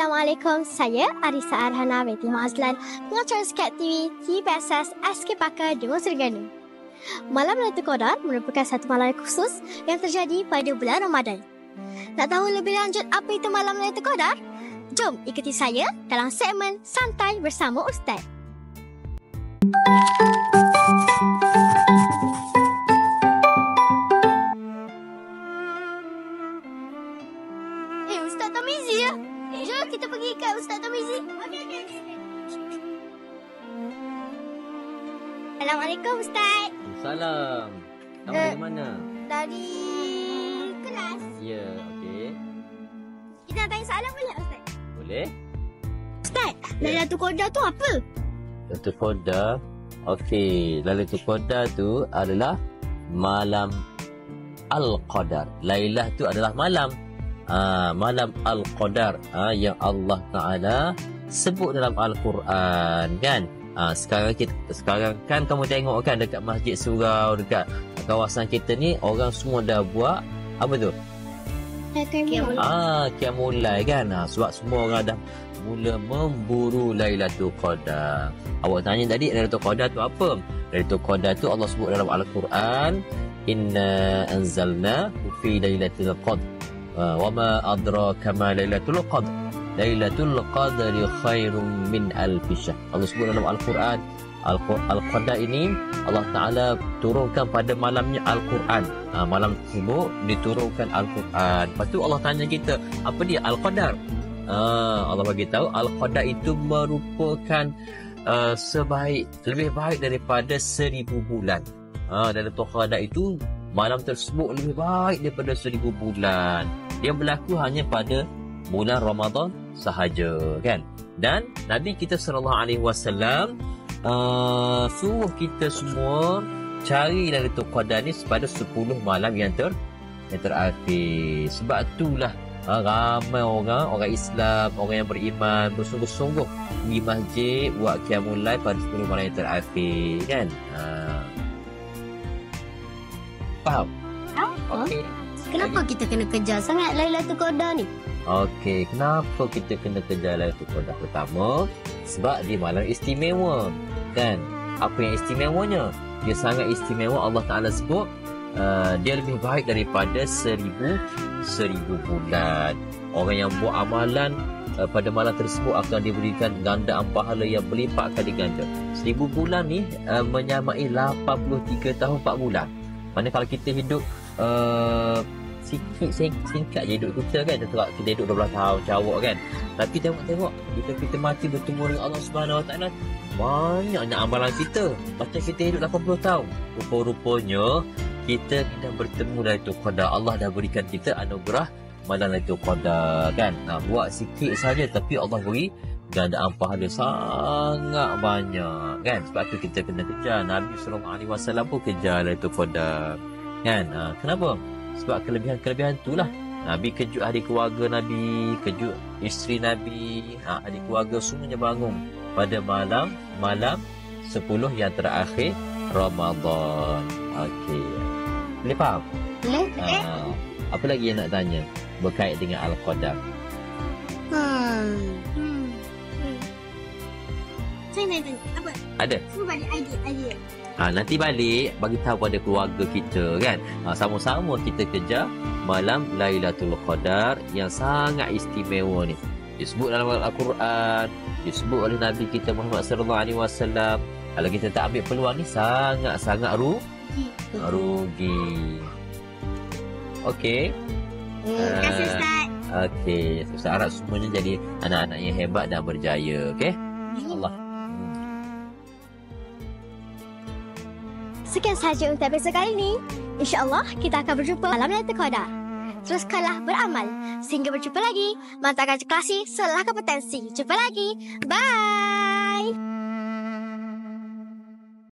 Assalamualaikum, saya Arisa Arhana binti Azlan, pengacara Skat TV, TPSS, SK Pakar Dengung Terengganu. Malam Lailatul Qadar merupakan satu malam khusus yang terjadi pada bulan Ramadan. Nak tahu lebih lanjut apa itu malam Lailatul Qadar? Jom ikuti saya dalam segmen Santai Bersama Ustaz. Ustaz Tamizi ya? Jom kita pergi ke Ustaz Tamizi. Okey. Assalamualaikum Ustaz. Salam. Kamu dari mana? Dari kelas. Ya, okey. Kita nak tanya soalan boleh Ustaz? Boleh? Ustaz, Lailatul Qadar tu apa? Lailatul Qadar. Okey, Lailatul Qadar tu adalah malam Al-Qadar. Lailah tu adalah malam. Malam Al-Qadar yang Allah Ta'ala sebut dalam Al-Quran kan. Sekarang kan kamu tengok kan dekat Masjid Surau, dekat kawasan kita ni orang semua dah buat apa tu? Qiyamul-Lail kan. Sebab semua orang dah mula memburu Lailatul Qadar. Awak tanya tadi Lailatul Qadar tu apa? Lailatul Qadar tu Allah sebut dalam Al-Quran, Inna anzalna fi Lailatul Qadr. Wa ma adraka ma Lailatul Qadr. Lailatul Qadri khairum min alfi syahr. Allah sebut dalam Al-Quran, Al-Qadar ini Allah Ta'ala turunkan pada malamnya Al-Quran. Malam tersebut diturunkan Al-Quran. Lepas tu Allah tanya kita, apa dia Al-Qadar? Allah bagi tahu Al-Qadar itu merupakan lebih baik daripada 1000 bulan. Lailatul Qadar itu malam tersebut lebih baik daripada 1000 bulan. Dia berlaku hanya pada bulan Ramadan sahaja kan. Dan Nabi kita SAW suruh kita semua cari Lailatul Qadar ni pada 10 malam yang terakhir. Sebab itulah ramai orang Islam, orang yang beriman bersungguh-sungguh di masjid buat Qiyamul-Lail pada 10 malam yang terakhir kan. Faham? Okey. Kenapa kita kena kejar sangat Lailatul Qadar ni? Okey, kenapa kita kena kejar Lailatul Qadar? Pertama, sebab dia malam istimewa kan. Apa yang istimewanya? Dia sangat istimewa. Allah Ta'ala sebut dia lebih baik daripada 1000 bulan. Orang yang buat amalan pada malam tersebut akan diberikan gandaan pahala yang berlipat kali ganda. 1000 bulan ni menyamai 83 tahun 4 bulan. Mana kalau kita hidup singkat je hidup kita kan. Kita hidup 12 tahun cawak kan. Tapi tengok kita mati bertemu dengan Allah Subhanahu Wa Taala, banyaknya amalan kita. Macam kita hidup 80 tahun. Rupa-rupanya kita dah bertemu Lailatul Qadar. Allah dah berikan kita anugerah malam Lailatul Qadar kan. Buat sikit saja tapi Allah beri gandaan pahala sangat banyak kan. Sebab tu kita kena kejar. Nabi SAW pun kejar Lailatul Qadar kan. Kenapa? Sebab kelebihan-kelebihan itulah. Nabi kejut ahli keluarga Nabi, kejut isteri Nabi, ahli keluarga semuanya bangun pada malam 10 yang terakhir Ramadan. Okey. Boleh faham? Boleh. Apa lagi yang nak tanya berkait dengan Al-Qadar? Saya nak tanya apa? Ada? Cuba balik idea. Nanti balik bagi tahu pada keluarga kita kan. Sama-sama kita kejar malam Lailatul Qadar yang sangat istimewa ni. Disebut dalam Al-Quran, disebut oleh Nabi kita Muhammad SAW. Kalau kita tak ambil peluang ni sangat-sangat rugi. Okey. Terima kasih Ustaz. Okey, Ustaz harap semuanya jadi anak-anak yang hebat dan berjaya. Okey. InsyaAllah. Sekian sahaja untuk episod kali ini. InsyaAllah kita akan berjumpa malam Lailatul Qadar. Teruskanlah beramal. Sehingga berjumpa lagi. Mantapkan klasi, selalah kompetensi. Jumpa lagi. Bye.